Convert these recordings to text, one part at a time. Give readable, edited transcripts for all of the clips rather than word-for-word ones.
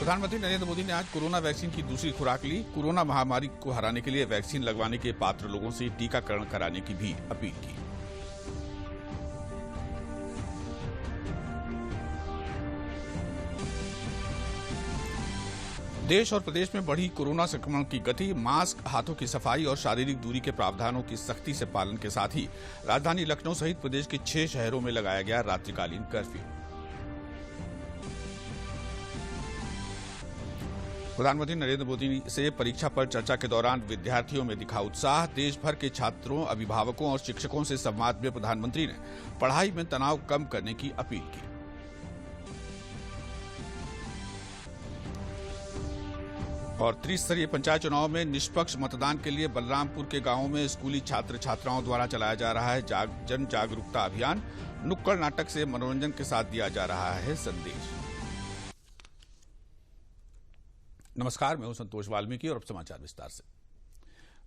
प्रधानमंत्री नरेंद्र मोदी ने आज कोरोना वैक्सीन की दूसरी खुराक ली। कोरोना महामारी को हराने के लिए वैक्सीन लगवाने के पात्र लोगों से टीकाकरण कराने की भी अपील की। देश और प्रदेश में बढ़ी कोरोना संक्रमण की गति, मास्क, हाथों की सफाई और शारीरिक दूरी के प्रावधानों की सख्ती से पालन के साथ ही राजधानी लखनऊ सहित प्रदेश के 6 शहरों में लगाया गया रात्रिकालीन कर्फ्यू। प्रधानमंत्री नरेंद्र मोदी से परीक्षा पर चर्चा के दौरान विद्यार्थियों में दिखा उत्साह। देश भर के छात्रों, अभिभावकों और शिक्षकों से संवाद में प्रधानमंत्री ने पढ़ाई में तनाव कम करने की अपील की। और त्रिस्तरीय पंचायत चुनाव में निष्पक्ष मतदान के लिए बलरामपुर के गांवों में स्कूली छात्र छात्राओं द्वारा चलाया जा रहा है जन जागरूकता अभियान। नुक्कड़ नाटक से मनोरंजन के साथ दिया जा रहा है संदेश। नमस्कार, मैं हूं संतोष वाल्मीकि और अब समाचार विस्तार से।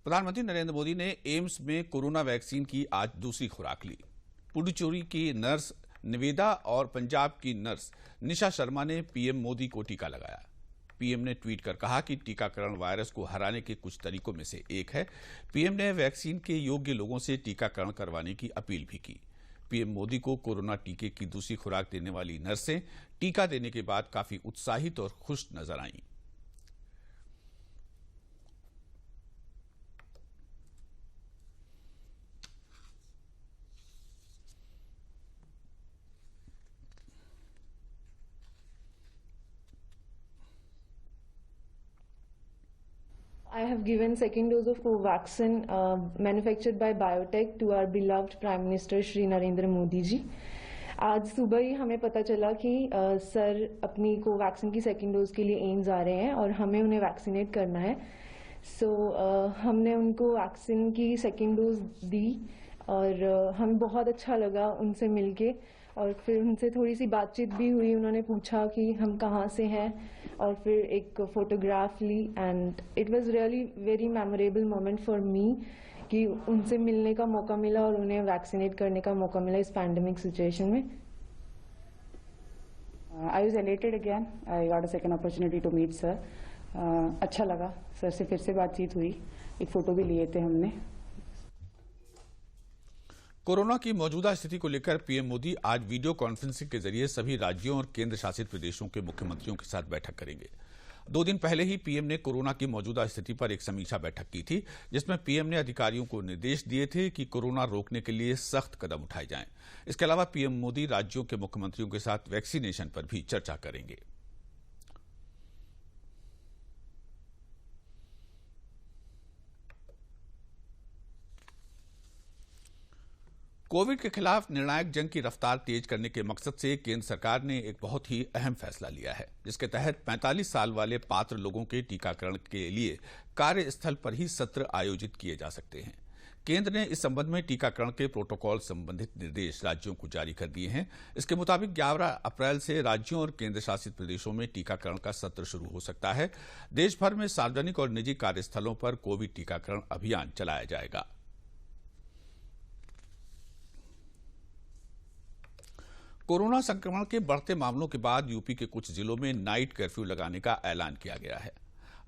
प्रधानमंत्री नरेंद्र मोदी ने एम्स में कोरोना वैक्सीन की आज दूसरी खुराक ली। पुडुचेरी की नर्स निवेदा और पंजाब की नर्स निशा शर्मा ने पीएम मोदी को टीका लगाया। पीएम ने ट्वीट कर कहा कि टीकाकरण वायरस को हराने के कुछ तरीकों में से एक है। पीएम ने वैक्सीन के योग्य लोगों से टीकाकरण करवाने की अपील भी की। पीएम मोदी को कोरोना टीके की दूसरी खुराक देने वाली नर्सें टीका देने के बाद काफी उत्साहित और खुश नजर आईं। I have given second dose of Covaxin manufactured by Biotech to our beloved Prime Minister Shri Narendra Modi जी। आज सुबह ही हमें पता चला कि सर अपनी कोवैक्सीन की सेकेंड डोज के लिए एम्स आ रहे हैं और हमें उन्हें वैक्सीनेट करना है। हमने उनको वैक्सीन की सेकेंड डोज दी और हमें बहुत अच्छा लगा उनसे मिलके और फिर उनसे थोड़ी सी बातचीत भी हुई। उन्होंने पूछा कि हम कहाँ से हैं और फिर एक फोटोग्राफ ली and it was really very memorable moment for me कि उनसे मिलने का मौका मिला और उन्हें वैक्सीनेट करने का मौका मिला इस पैंडेमिक सिचुएशन में। I was elated again. I got a second opportunity to meet sir. अच्छा लगा, सर से फिर से बातचीत हुई, एक फोटो भी लिए थे हमने। कोरोना की मौजूदा स्थिति को लेकर पीएम मोदी आज वीडियो कॉन्फ्रेंसिंग के जरिए सभी राज्यों और केंद्र शासित प्रदेशों के मुख्यमंत्रियों के साथ बैठक करेंगे। 2 दिन पहले ही पीएम ने कोरोना की मौजूदा स्थिति पर एक समीक्षा बैठक की थी, जिसमें पीएम ने अधिकारियों को निर्देश दिए थे कि कोरोना रोकने के लिए सख्त कदम उठाए जाएं। इसके अलावा पीएम मोदी राज्यों के मुख्यमंत्रियों के साथ वैक्सीनेशन पर भी चर्चा करेंगे। कोविड के खिलाफ निर्णायक जंग की रफ्तार तेज करने के मकसद से केंद्र सरकार ने एक बहुत ही अहम फैसला लिया है, जिसके तहत 45 साल वाले पात्र लोगों के टीकाकरण के लिए कार्यस्थल पर ही सत्र आयोजित किए जा सकते हैं। केंद्र ने इस संबंध में टीकाकरण के प्रोटोकॉल संबंधित निर्देश राज्यों को जारी कर दिए हैं। इसके मुताबिक 11 अप्रैल से राज्यों और केंद्र शासित प्रदेशों में टीकाकरण का सत्र शुरू हो सकता है। देश भर में सार्वजनिक और निजी कार्यस्थलों पर कोविड टीकाकरण अभियान चलाया जाएगा। कोरोना संक्रमण के बढ़ते मामलों के बाद यूपी के कुछ जिलों में नाइट कर्फ्यू लगाने का ऐलान किया गया है।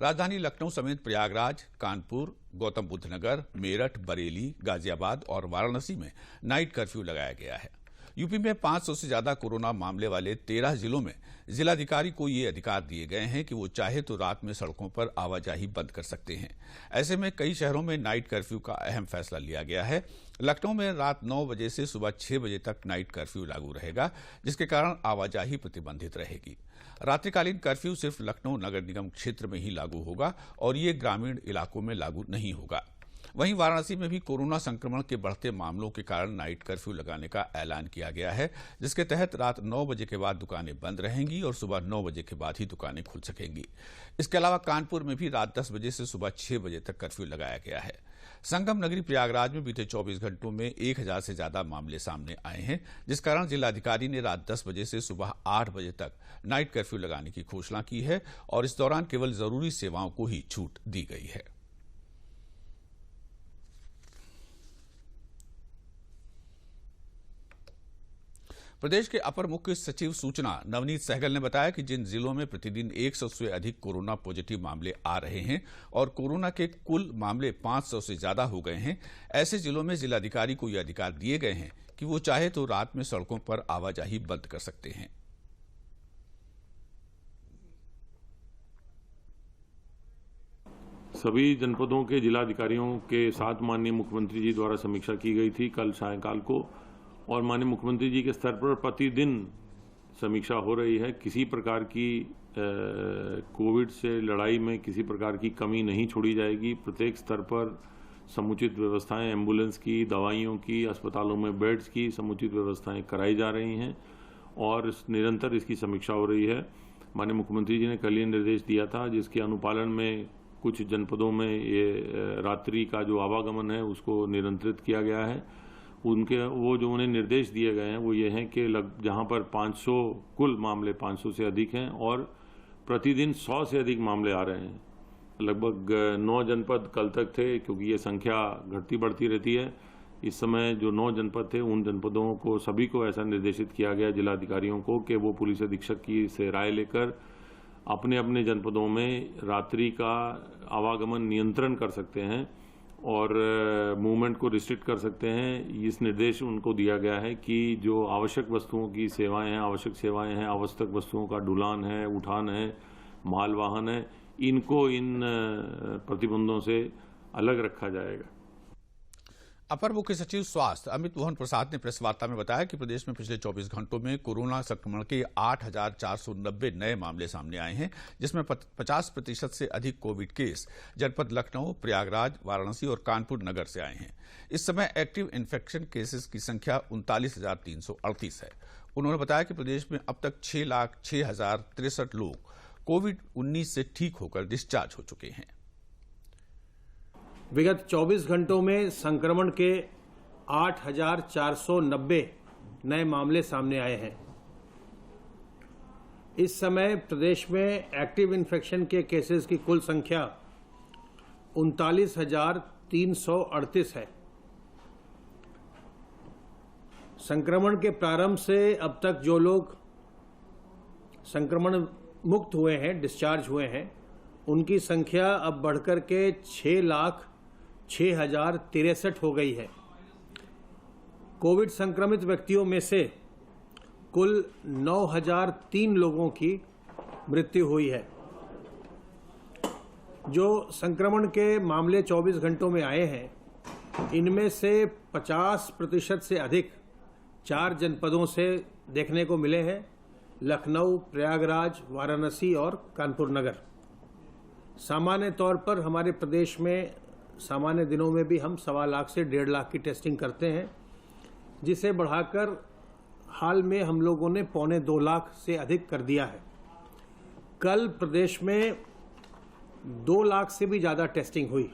राजधानी लखनऊ समेत प्रयागराज, कानपुर, गौतम बुद्ध नगर, मेरठ, बरेली, गाजियाबाद और वाराणसी में नाइट कर्फ्यू लगाया गया है। यूपी में 500 से ज्यादा कोरोना मामले वाले 13 जिलों में जिलाधिकारी को ये अधिकार दिए गए हैं कि वो चाहे तो रात में सड़कों पर आवाजाही बंद कर सकते हैं। ऐसे में कई शहरों में नाइट कर्फ्यू का अहम फैसला लिया गया है। लखनऊ में रात 9 बजे से सुबह 6 बजे तक नाइट कर्फ्यू लागू रहेगा, जिसके कारण आवाजाही प्रतिबंधित रहेगी। रात्रिकालीन कर्फ्यू सिर्फ लखनऊ नगर निगम क्षेत्र में ही लागू होगा और ये ग्रामीण इलाकों में लागू नहीं होगा। वहीं वाराणसी में भी कोरोना संक्रमण के बढ़ते मामलों के कारण नाइट कर्फ्यू लगाने का ऐलान किया गया है, जिसके तहत रात 9 बजे के बाद दुकानें बंद रहेंगी और सुबह 9 बजे के बाद ही दुकानें खुल सकेंगी। इसके अलावा कानपुर में भी रात 10 बजे से सुबह 6 बजे तक कर्फ्यू लगाया गया है। संगम नगरी प्रयागराज में बीते 24 घंटों में 1000 से ज्यादा मामले सामने आए हैं, जिस कारण जिलाधिकारी ने रात 10 बजे से सुबह 8 बजे तक नाइट कर्फ्यू लगाने की घोषणा की है और इस दौरान केवल जरूरी सेवाओं को ही छूट दी गई है। प्रदेश के अपर मुख्य सचिव सूचना नवनीत सहगल ने बताया कि जिन जिलों में प्रतिदिन 100 से अधिक कोरोना पॉजिटिव मामले आ रहे हैं और कोरोना के कुल मामले 500 से ज्यादा हो गए हैं, ऐसे जिलों में जिलाधिकारी को यह अधिकार दिए गए हैं कि वो चाहे तो रात में सड़कों पर आवाजाही बंद कर सकते हैं। सभी जनपदों के जिलाधिकारियों के साथ माननीय मुख्यमंत्री जी द्वारा समीक्षा की गई थी कल सायंकाल को, और माननीय मुख्यमंत्री जी के स्तर पर प्रतिदिन समीक्षा हो रही है। किसी प्रकार की कोविड से लड़ाई में किसी प्रकार की कमी नहीं छोड़ी जाएगी। प्रत्येक स्तर पर समुचित व्यवस्थाएं, एम्बुलेंस की, दवाइयों की, अस्पतालों में बेड्स की समुचित व्यवस्थाएं कराई जा रही हैं और निरंतर इसकी समीक्षा हो रही है। माननीय मुख्यमंत्री जी ने कल ये निर्देश दिया था, जिसके अनुपालन में कुछ जनपदों में ये रात्रि का जो आवागमन है उसको नियंत्रित किया गया है। उनके वो जो उन्हें निर्देश दिए गए हैं वो ये हैं कि जहां पर 500 कुल मामले 500 से अधिक हैं और प्रतिदिन 100 से अधिक मामले आ रहे हैं। लगभग 9 जनपद कल तक थे, क्योंकि ये संख्या घटती बढ़ती रहती है। इस समय जो 9 जनपद थे उन जनपदों को सभी को ऐसा निर्देशित किया गया जिलाधिकारियों को कि वो पुलिस अधीक्षक की से राय लेकर अपने अपने जनपदों में रात्रि का आवागमन नियंत्रण कर सकते हैं और मूवमेंट को रिस्ट्रिक्ट कर सकते हैं। इस निर्देश उनको दिया गया है कि जो आवश्यक वस्तुओं की सेवाएं हैं, आवश्यक सेवाएं हैं, आवश्यक वस्तुओं का ढुलान है, उठान है, माल वाहन है, इनको इन प्रतिबंधों से अलग रखा जाएगा। अपर मुख्य सचिव स्वास्थ्य अमित मोहन प्रसाद ने प्रेस वार्ता में बताया कि प्रदेश में पिछले 24 घंटों में कोरोना संक्रमण के 8,490 नए मामले सामने आए हैं, जिसमें 50% से अधिक कोविड केस जनपद लखनऊ, प्रयागराज, वाराणसी और कानपुर नगर से आए हैं। इस समय एक्टिव इन्फेक्शन केसेस की संख्या 39,338 है। उन्होंने बताया कि प्रदेश में अब तक 6,06,063 लोग कोविड-19 से ठीक होकर डिस्चार्ज हो चुके हैं। विगत 24 घंटों में संक्रमण के 8,490 नए मामले सामने आए हैं। इस समय प्रदेश में एक्टिव इन्फेक्शन के केसेस की कुल संख्या 39,338 है। संक्रमण के प्रारंभ से अब तक जो लोग संक्रमण मुक्त हुए हैं, डिस्चार्ज हुए हैं, उनकी संख्या अब बढ़कर के 6,06,063 हो गई है। कोविड संक्रमित व्यक्तियों में से कुल 9,003 लोगों की मृत्यु हुई है। जो संक्रमण के मामले 24 घंटों में आए हैं, इनमें से 50% से अधिक 4 जनपदों से देखने को मिले हैं: लखनऊ, प्रयागराज, वाराणसी और कानपुर नगर। सामान्य तौर पर हमारे प्रदेश में सामान्य दिनों में भी हम 1.25 लाख से 1.5 लाख की टेस्टिंग करते हैं, जिसे बढ़ाकर हाल में हम लोगों ने 1.25 लाख से अधिक कर दिया है। कल प्रदेश में 2 लाख से भी ज़्यादा टेस्टिंग हुई।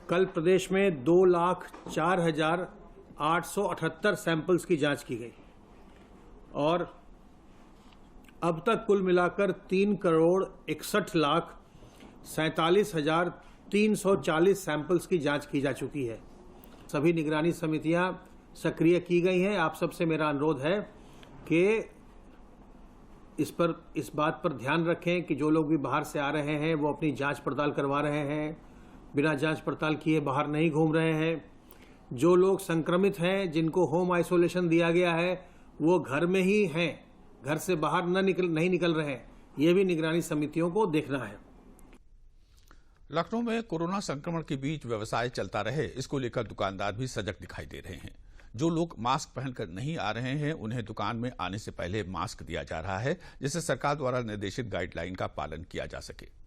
कल प्रदेश में 2,04,878 सैंपल्स की जांच की गई और अब तक कुल मिलाकर 3,61,47,340 सैंपल्स की जांच की जा चुकी है। सभी निगरानी समितियां सक्रिय की गई हैं। आप सबसे मेरा अनुरोध है कि इस बात पर ध्यान रखें कि जो लोग भी बाहर से आ रहे हैं वो अपनी जांच पड़ताल करवा रहे हैं, बिना जांच पड़ताल किए बाहर नहीं घूम रहे हैं। जो लोग संक्रमित हैं, जिनको होम आइसोलेशन दिया गया है, वो घर में ही हैं, घर से बाहर नहीं निकल रहे हैं। ये भी निगरानी समितियों को देखना है। लखनऊ में कोरोना संक्रमण के बीच व्यवसाय चलता रहे, इसको लेकर दुकानदार भी सजग दिखाई दे रहे हैं। जो लोग मास्क पहनकर नहीं आ रहे हैं, उन्हें दुकान में आने से पहले मास्क दिया जा रहा है, जिससे सरकार द्वारा निर्देशित गाइडलाइन का पालन किया जा सके।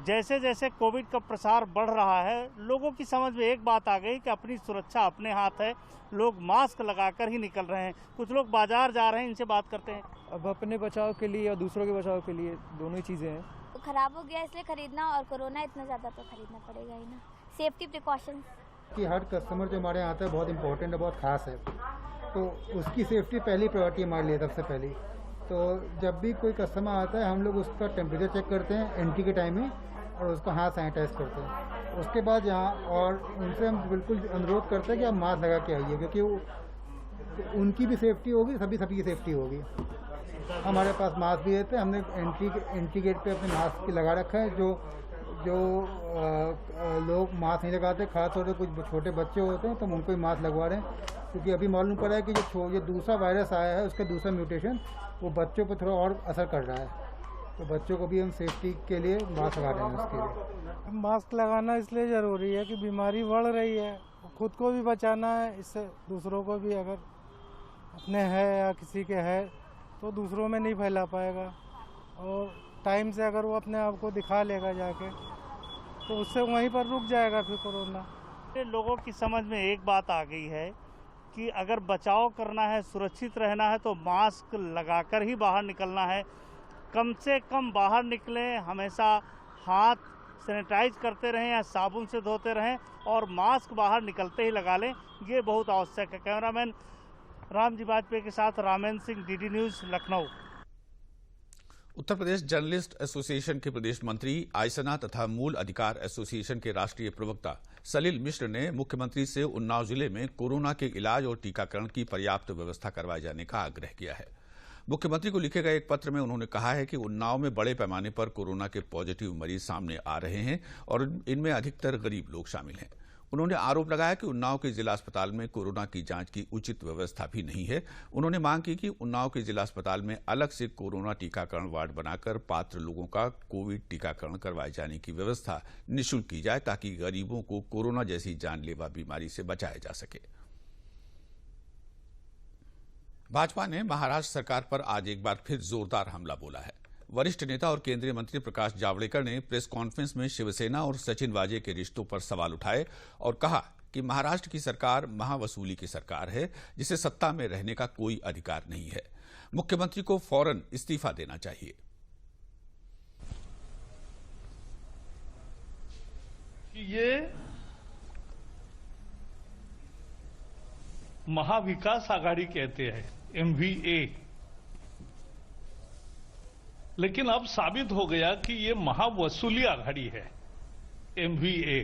जैसे जैसे कोविड का प्रसार बढ़ रहा है, लोगों की समझ में एक बात आ गई कि अपनी सुरक्षा अपने हाथ है। लोग मास्क लगाकर ही निकल रहे हैं। कुछ लोग बाजार जा रहे हैं, इनसे बात करते हैं। अब अपने बचाव के लिए और दूसरों के बचाव के लिए दोनों ही चीज़ें हैं। तो खराब हो गया इसलिए खरीदना, और कोरोना इतना ज़्यादा तो खरीदना पड़ेगा ही ना। सेफ्टी प्रिकॉशंस कि हर कस्टमर जो हमारे यहाँ आता है बहुत इंपॉर्टेंट है, बहुत खास है, तो उसकी सेफ्टी पहली प्रायोरिटी हमारे लिए सबसे पहली। तो जब भी कोई कस्टमर आता है हम लोग उसका टेम्परेचर चेक करते हैं एंट्री के टाइम में और उसका हाथ सैनिटाइज करते हैं। उसके बाद यहाँ और उनसे हम बिल्कुल अनुरोध करते हैं कि आप मास्क लगा के आइए, क्योंकि उनकी भी सेफ्टी होगी, सभी की सेफ्टी होगी। हमारे पास मास्क भी रहते हैं, हमने एंट्री गेट पे अपने मास्क लगा रखा है। जो लोग मास्क नहीं लगाते, खासतौर पर कुछ छोटे बच्चे होते हैं, तो हम उनको भी मास्क लगवा रहे हैं, क्योंकि अभी मालूम पड़ा है कि जो दूसरा वायरस आया है उसका दूसरा म्यूटेशन वो बच्चों पर थोड़ा और असर कर रहा है। तो बच्चों को भी हम सेफ्टी के लिए मास्क लगा रहे हैं। उसके लिए मास्क लगाना इसलिए ज़रूरी है कि बीमारी बढ़ रही है, खुद को भी बचाना है, इससे दूसरों को भी, अगर अपने है या किसी के है तो दूसरों में नहीं फैला पाएगा। और टाइम से अगर वो अपने आप को दिखा लेगा जाके तो उससे वहीं पर रुक जाएगा फिर कोरोना। लोगों की समझ में एक बात आ गई है कि अगर बचाव करना है, सुरक्षित रहना है तो मास्क लगाकर ही बाहर निकलना है। कम से कम बाहर निकलें, हमेशा हाथ सैनिटाइज करते रहें या साबुन से धोते रहें और मास्क बाहर निकलते ही लगा लें, ये बहुत आवश्यक है। कैमरामैन रामजी वाजपेयी के साथ Ramendra Singh, DD news, Lucknow. Uttar Pradesh journalist association के प्रदेश मंत्री आयसना तथा मूल अधिकार एसोसिएशन के राष्ट्रीय प्रवक्ता सलिल मिश्र ने मुख्यमंत्री से उन्नाव जिले में कोरोना के इलाज और टीकाकरण की पर्याप्त व्यवस्था करवाए जाने का आग्रह किया है। मुख्यमंत्री को लिखे गए एक पत्र में उन्होंने कहा है कि उन्नाव में बड़े पैमाने पर कोरोना के पॉजिटिव मरीज सामने आ रहे हैं और इनमें अधिकतर गरीब लोग शामिल हैं। उन्होंने आरोप लगाया कि उन्नाव के जिला अस्पताल में कोरोना की जांच की उचित व्यवस्था भी नहीं है। उन्होंने मांग की कि उन्नाव के जिला अस्पताल में अलग से कोरोना टीकाकरण वार्ड बनाकर पात्र लोगों का कोविड टीकाकरण करवाए जाने की व्यवस्था निःशुल्क की जाए, ताकि गरीबों को कोरोना जैसी जानलेवा बीमारी से बचाया जा सके। भाजपा ने महाराष्ट्र सरकार पर आज एक बार फिर जोरदार हमला बोला है। वरिष्ठ नेता और केंद्रीय मंत्री प्रकाश जावड़ेकर ने प्रेस कॉन्फ्रेंस में शिवसेना और सचिन वाजे के रिश्तों पर सवाल उठाए और कहा कि महाराष्ट्र की सरकार महावसूली की सरकार है, जिसे सत्ता में रहने का कोई अधिकार नहीं है। मुख्यमंत्री को फौरन इस्तीफा देना चाहिए। ये महाविकास आघाड़ी कहते हैं, MVA, लेकिन अब साबित हो गया कि ये महावसूली आघाड़ी है, MVA।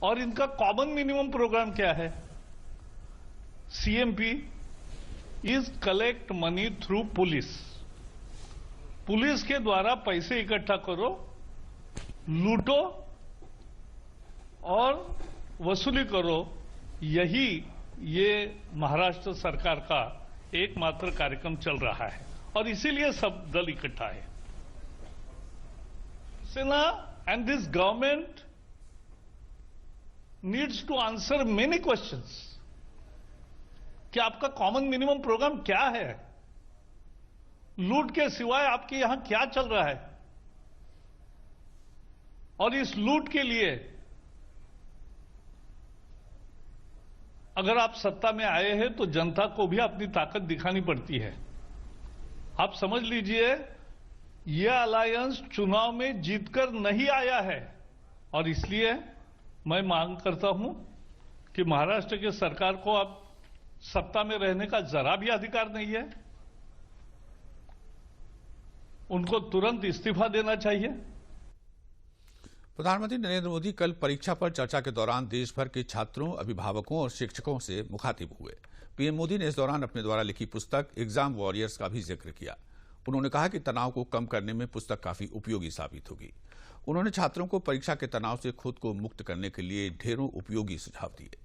और इनका कॉमन मिनिमम प्रोग्राम क्या है? CMP is collect money through police. Police के द्वारा पैसे इकट्ठा करो, लूटो और वसूली करो। यही ये महाराष्ट्र सरकार का एकमात्र कार्यक्रम चल रहा है और इसीलिए सब दल इकट्ठा है। सेना and this government needs to answer many questions कि आपका कॉमन मिनिमम प्रोग्राम क्या है? लूट के सिवाय आपके यहां क्या चल रहा है? और इस लूट के लिए अगर आप सत्ता में आए हैं तो जनता को भी अपनी ताकत दिखानी पड़ती है। आप समझ लीजिए, यह अलायंस चुनाव में जीतकर नहीं आया है और इसलिए मैं मांग करता हूं कि महाराष्ट्र की सरकार को अब सत्ता में रहने का जरा भी अधिकार नहीं है। उनको तुरंत इस्तीफा देना चाहिए। प्रधानमंत्री नरेंद्र मोदी कल परीक्षा पर चर्चा के दौरान देश भर के छात्रों, अभिभावकों और शिक्षकों से मुखातिब हुए। पीएम मोदी ने इस दौरान अपने द्वारा लिखी पुस्तक एग्जाम वॉरियर्स का भी जिक्र किया। उन्होंने कहा कि तनाव को कम करने में पुस्तक काफी उपयोगी साबित होगी। उन्होंने छात्रों को परीक्षा के तनाव से खुद को मुक्त करने के लिए ढेरों उपयोगी सुझाव दिए।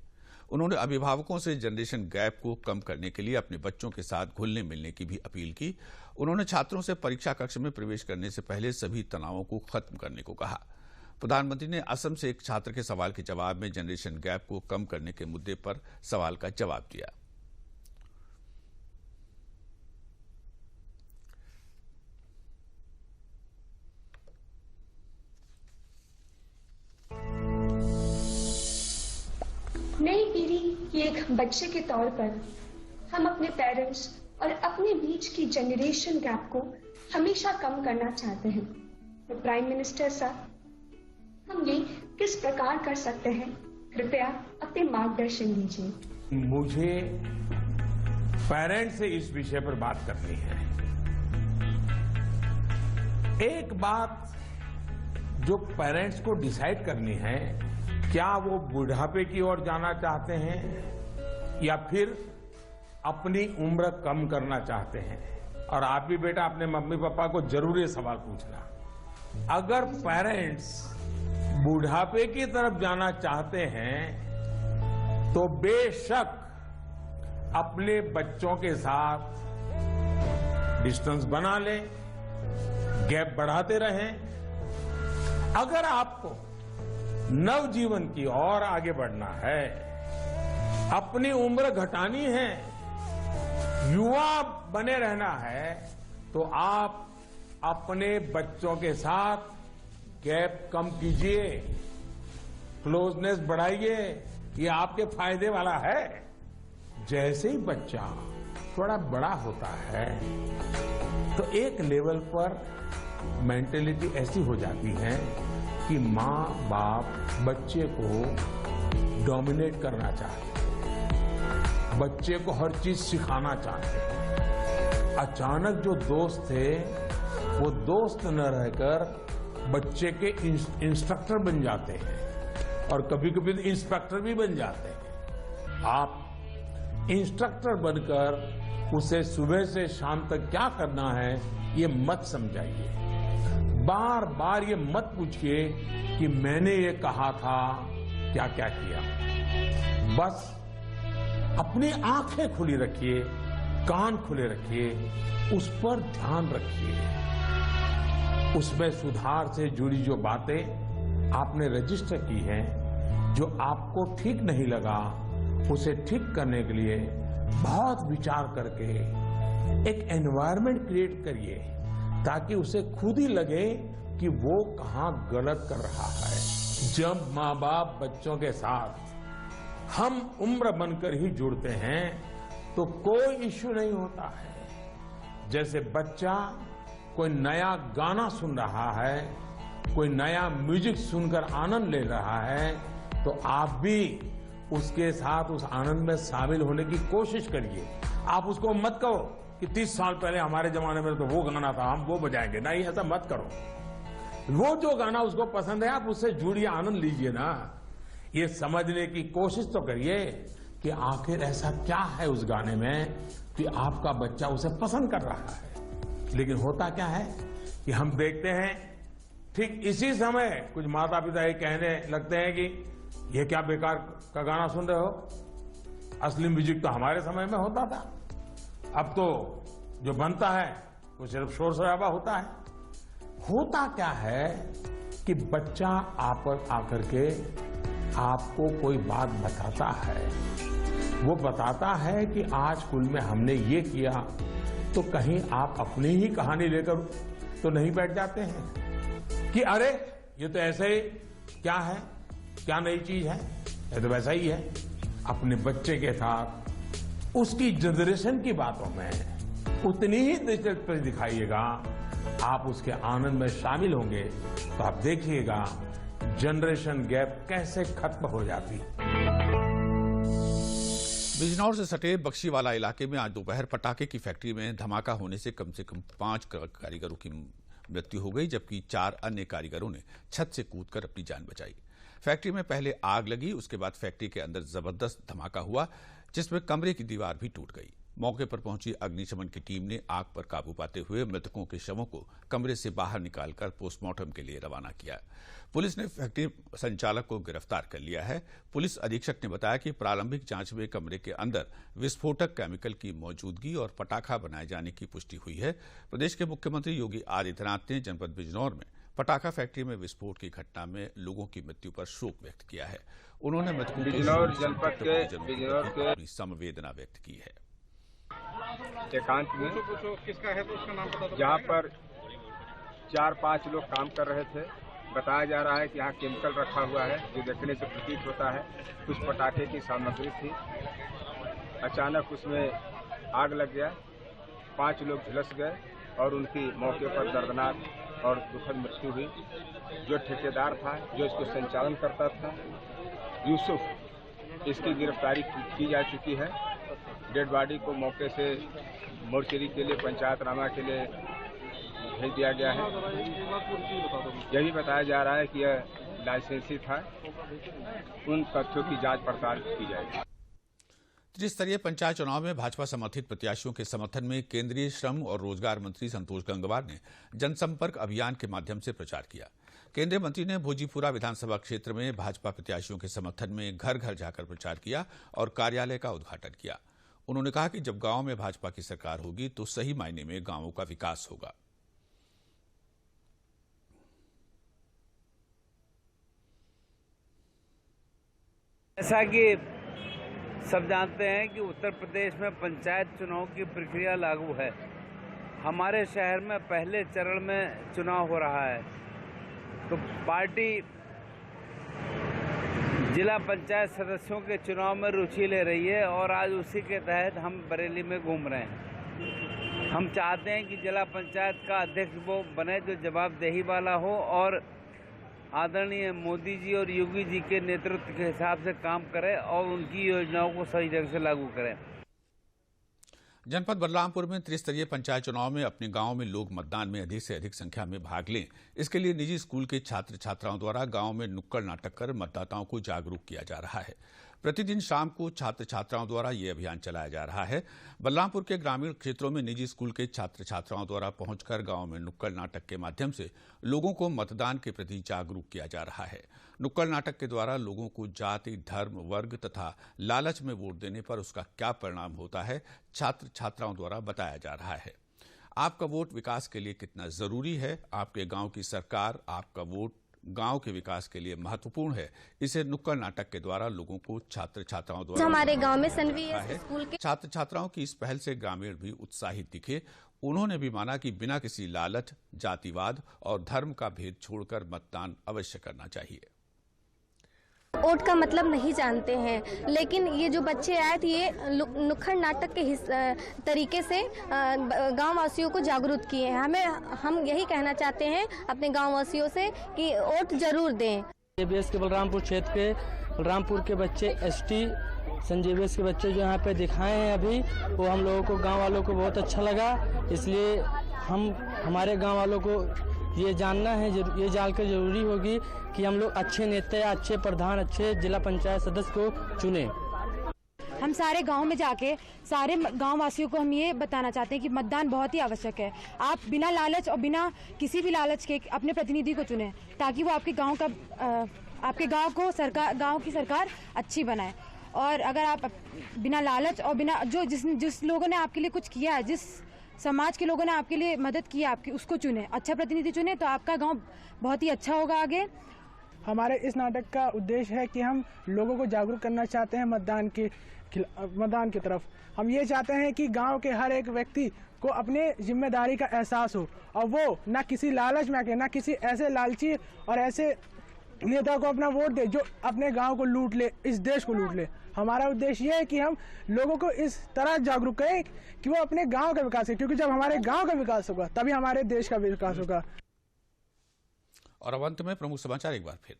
उन्होंने अभिभावकों से जनरेशन गैप को कम करने के लिए अपने बच्चों के साथ घुलने मिलने की भी अपील की। उन्होंने छात्रों से परीक्षा कक्ष में प्रवेश करने से पहले सभी तनावों को खत्म करने को कहा। प्रधानमंत्री ने असम से एक छात्र के सवाल के जवाब में जनरेशन गैप को कम करने के मुद्दे पर सवाल का जवाब दिया। नई पीढ़ी के एक बच्चे के तौर पर हम अपने पेरेंट्स और अपने बीच की जनरेशन गैप को हमेशा कम करना चाहते हैं। तो प्राइम मिनिस्टर साहब, हम ये किस प्रकार कर सकते हैं, कृपया अपने मार्गदर्शन दीजिए। मुझे पेरेंट्स से इस विषय पर बात करनी है। एक बात जो पेरेंट्स को डिसाइड करनी है, क्या वो बुढ़ापे की ओर जाना चाहते हैं या फिर अपनी उम्र कम करना चाहते हैं। और आप भी बेटा अपने मम्मी पापा को जरूर ये सवाल पूछना। अगर पेरेंट्स बुढ़ापे की तरफ जाना चाहते हैं तो बेशक अपने बच्चों के साथ डिस्टेंस बना लें, गैप बढ़ाते रहें। अगर आपको नवजीवन की ओर आगे बढ़ना है, अपनी उम्र घटानी है, युवा बने रहना है, तो आप अपने बच्चों के साथ गैप कम कीजिए, क्लोजनेस बढ़ाइए। ये आपके फायदे वाला है। जैसे ही बच्चा थोड़ा बड़ा होता है तो एक लेवल पर मेंटेलिटी ऐसी हो जाती है कि माँ बाप बच्चे को डोमिनेट करना चाहते हैं, बच्चे को हर चीज सिखाना चाहते हैं। अचानक जो दोस्त थे वो दोस्त न रहकर बच्चे के इंस्ट्रक्टर बन जाते हैं और कभी कभी इंस्पेक्टर भी बन जाते हैं। आप इंस्ट्रक्टर बनकर उसे सुबह से शाम तक क्या करना है ये मत समझाइए। बार बार ये मत पूछिए कि मैंने ये कहा था, क्या क्या किया। बस अपनी आंखें खुली रखिए, कान खुले रखिए, उस पर ध्यान रखिए। उसमें सुधार से जुड़ी जो बातें आपने रजिस्टर की हैं, जो आपको ठीक नहीं लगा, उसे ठीक करने के लिए बहुत विचार करके एक एनवायरनमेंट क्रिएट करिए ताकि उसे खुद ही लगे कि वो कहां गलत कर रहा है। जब माँ बाप बच्चों के साथ हम उम्र बनकर ही जुड़ते हैं तो कोई इश्यू नहीं होता है। जैसे बच्चा कोई नया गाना सुन रहा है, कोई नया म्यूजिक सुनकर आनंद ले रहा है, तो आप भी उसके साथ उस आनंद में शामिल होने की कोशिश करिए। आप उसको मत कहो कि 30 साल पहले हमारे जमाने में तो वो गाना था, हम वो बजाएंगे। नहीं, ऐसा मत करो। वो जो गाना उसको पसंद है आप उससे जुड़िए, आनंद लीजिए ना। ये समझने की कोशिश तो करिए कि आखिर ऐसा क्या है उस गाने में कि आपका बच्चा उसे पसंद कर रहा है। लेकिन होता क्या है कि हम देखते हैं ठीक इसी समय कुछ माता पिता ये कहने लगते हैं कि ये क्या बेकार का गाना सुन रहे हो, असली म्यूजिक तो हमारे समय में होता था। अब तो जो बनता है वो सिर्फ शोर शराबा होता है। होता क्या है कि बच्चा आप पर आकर के आपको कोई बात बताता है। वो बताता है कि आज स्कूल में हमने ये किया, तो कहीं आप अपनी ही कहानी लेकर तो नहीं बैठ जाते हैं कि अरे ये तो ऐसे ही क्या है, क्या नई चीज है, ये तो वैसा ही है। अपने बच्चे के साथ उसकी जनरेशन की बातों में उतनी ही दिलचस्पी दिखाइएगा, आप उसके आनंद में शामिल होंगे तो आप देखिएगा जनरेशन गैप कैसे खत्म हो जाती। बिजनौर से सटे बख्शीवाला इलाके में आज दोपहर पटाखे की फैक्ट्री में धमाका होने से कम 5 कारीगरों की मृत्यु हो गई, जबकि 4 अन्य कारीगरों ने छत से कूदकर अपनी जान बचाई। फैक्ट्री में पहले आग लगी, उसके बाद फैक्ट्री के अंदर जबरदस्त धमाका हुआ जिसमें कमरे की दीवार भी टूट गई। मौके पर पहुंची अग्निशमन की टीम ने आग पर काबू पाते हुए मृतकों के शवों को कमरे से बाहर निकालकर पोस्टमार्टम के लिए रवाना किया। पुलिस ने फैक्ट्री संचालक को गिरफ्तार कर लिया है। पुलिस अधीक्षक ने बताया कि प्रारंभिक जांच में कमरे के अंदर विस्फोटक केमिकल की मौजूदगी और पटाखा बनाए जाने की पुष्टि हुई है। प्रदेश के मुख्यमंत्री योगी आदित्यनाथ ने जनपद बिजनौर में पटाखा फैक्ट्री में विस्फोट की घटना में लोगों की मृत्यु पर शोक व्यक्त किया है। उन्होंने मृतकों के संवेदना व्यक्त की है। एकांत में किसका है तो उसका नाम बता दो। यहाँ पर 4-5 लोग काम कर रहे थे। बताया जा रहा है कि यहाँ केमिकल रखा हुआ है जो देखने से प्रतीत होता है कुछ पटाखे की सामग्री थी। अचानक उसमें आग लग गया, 5 लोग झुलस गए और उनकी मौके पर दर्दनाक और दुखद मृत्यु हुई। जो ठेकेदार था, जो इसको संचालन करता था, यूसुफ, इसकी गिरफ्तारी की जा चुकी है। डेड बॉडी को मौके से मोर्चरी के लिए, पंचायतनामा के लिए भेज दिया गया है। यह भी बताया जा रहा है कि यह लाइसेंसी था। उन तथ्यों की जांच पड़ताल की जाएगी। त्रिस्तरीय पंचायत चुनाव में भाजपा समर्थित प्रत्याशियों के समर्थन में केंद्रीय श्रम और रोजगार मंत्री संतोष गंगवार ने जनसंपर्क अभियान के माध्यम से प्रचार किया। केंद्रीय मंत्री ने भोजीपुरा विधानसभा क्षेत्र में भाजपा प्रत्याशियों के समर्थन में घर घर जाकर प्रचार किया और कार्यालय का उद्घाटन किया। उन्होंने कहा कि जब गांव में भाजपा की सरकार होगी तो सही मायने में गांवों का विकास होगा। जैसा कि सब जानते हैं कि उत्तर प्रदेश में पंचायत चुनाव की प्रक्रिया लागू है। हमारे शहर में पहले चरण में चुनाव हो रहा है, तो पार्टी जिला पंचायत सदस्यों के चुनाव में रुचि ले रही है और आज उसी के तहत हम बरेली में घूम रहे हैं। हम चाहते हैं कि जिला पंचायत का अध्यक्ष वो बने जो जवाबदेही वाला हो और आदरणीय मोदी जी और योगी जी के नेतृत्व के हिसाब से काम करे और उनकी योजनाओं को सही ढंग से लागू करें। जनपद बलरामपुर में त्रिस्तरीय पंचायत चुनाव में अपने गांव में लोग मतदान में अधिक से अधिक संख्या में भाग लें, इसके लिए निजी स्कूल के छात्र छात्राओं द्वारा गांव में नुक्कड़ नाटक कर मतदाताओं को जागरूक किया जा रहा है। प्रतिदिन शाम को छात्र छात्राओं द्वारा ये अभियान चलाया जा रहा है। बलरामपुर के ग्रामीण क्षेत्रों में निजी स्कूल के छात्र छात्राओं द्वारा पहुंचकर गांव में नुक्कड़ नाटक के माध्यम से लोगों को मतदान के प्रति जागरूक किया जा रहा है। नुक्कड़ नाटक के द्वारा लोगों को जाति, धर्म, वर्ग तथा लालच में वोट देने पर उसका क्या परिणाम होता है, छात्र छात्राओं द्वारा बताया जा रहा है। आपका वोट विकास के लिए कितना जरूरी है, आपके गांव की सरकार, आपका वोट गांव के विकास के लिए महत्वपूर्ण है, इसे नुक्कड़ नाटक के द्वारा लोगों को छात्र छात्राओं द्वारा हमारे गांव में सनवी स्कूल के छात्र छात्राओं की इस पहल से ग्रामीण भी उत्साहित दिखे। उन्होंने भी माना कि बिना किसी लालच, जातिवाद और धर्म का भेद छोड़कर मतदान अवश्य करना चाहिए। वोट का मतलब नहीं जानते हैं, लेकिन ये जो बच्चे आए थे ये नुक्कड़ नाटक के तरीके से गांव वासियों को जागरूक किए हैं। हम यही कहना चाहते हैं अपने गांव वासियों से कि वोट जरूर दें। संजीवियस के बलरामपुर क्षेत्र के बलरामपुर के बच्चे एसटी संजीवियस के बच्चे जो यहाँ पे दिखाए हैं अभी, वो हम लोगों को गाँव वालों को बहुत अच्छा लगा। इसलिए हमारे गाँव वालों को ये जानना है, ये जानकर जरूरी होगी कि हम लोग अच्छे नेता, अच्छे प्रधान, अच्छे जिला पंचायत सदस्य को चुने। हम सारे गांव में जाके सारे गांव वासियों को हम ये बताना चाहते हैं कि मतदान बहुत ही आवश्यक है। आप बिना लालच और बिना किसी भी लालच के अपने प्रतिनिधि को चुनें, ताकि वो आपके गांव को गांव की सरकार अच्छी बनाए। और अगर आप बिना लालच और बिना जिस लोगों ने आपके लिए कुछ किया है, जिस समाज के लोगों ने आपके लिए मदद की आपकी, उसको चुने, अच्छा प्रतिनिधि चुने, तो आपका गांव बहुत ही अच्छा होगा आगे। हमारे इस नाटक का उद्देश्य है कि हम लोगों को जागरूक करना चाहते हैं मतदान की तरफ। हम ये चाहते हैं कि गांव के हर एक व्यक्ति को अपने जिम्मेदारी का एहसास हो और वो ना किसी लालच में आके, ना किसी ऐसे लालची और ऐसे नेता को अपना वोट दे जो अपने गांव को लूट ले, इस देश को लूट ले। हमारा उद्देश्य ये है कि हम लोगों को इस तरह जागरूक करें कि वो अपने गांव का विकास करें, क्योंकि जब हमारे गांव का विकास होगा तभी हमारे देश का विकास होगा। और अब अंत में प्रमुख समाचार एक बार फिर।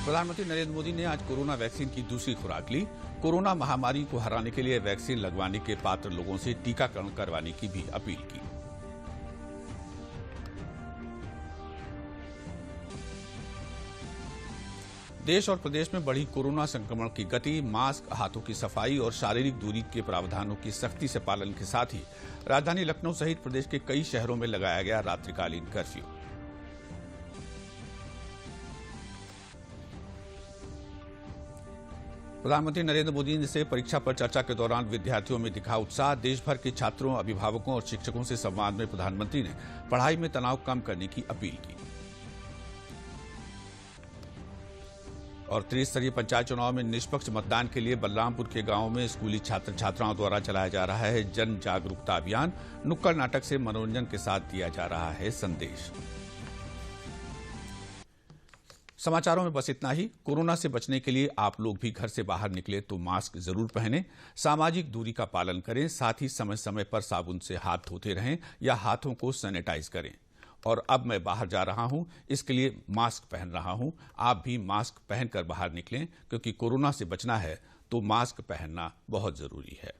प्रधानमंत्री नरेंद्र मोदी ने आज कोरोना वैक्सीन की दूसरी खुराक ली। कोरोना महामारी को हराने के लिए वैक्सीन लगवाने के पात्र लोगों से टीकाकरण करवाने की भी अपील की। देश और प्रदेश में बढ़ी कोरोना संक्रमण की गति, मास्क, हाथों की सफाई और शारीरिक दूरी के प्रावधानों की सख्ती से पालन के साथ ही राजधानी लखनऊ सहित प्रदेश के कई शहरों में लगाया गया रात्रिकालीन कर्फ्यू। प्रधानमंत्री नरेंद्र मोदी से परीक्षा पर चर्चा के दौरान विद्यार्थियों में दिखा उत्साह। देश भर के छात्रों, अभिभावकों और शिक्षकों से संवाद में प्रधानमंत्री ने पढ़ाई में तनाव कम करने की अपील की। और त्रिस्तरीय पंचायत चुनाव में निष्पक्ष मतदान के लिए बलरामपुर के गांवों में स्कूली छात्र छात्राओं द्वारा चलाया जा रहा है जन जागरूकता अभियान। नुक्कड़ नाटक से मनोरंजन के साथ दिया जा रहा है संदेश। समाचारों में बस इतना ही। कोरोना से बचने के लिए आप लोग भी घर से बाहर निकले तो मास्क जरूर पहनें, सामाजिक दूरी का पालन करें, साथ ही समय समय पर साबुन से हाथ धोते रहें या हाथों को सैनिटाइज करें। और अब मैं बाहर जा रहा हूं, इसके लिए मास्क पहन रहा हूं। आप भी मास्क पहनकर बाहर निकलें, क्योंकि कोरोना से बचना है तो मास्क पहनना बहुत जरूरी है।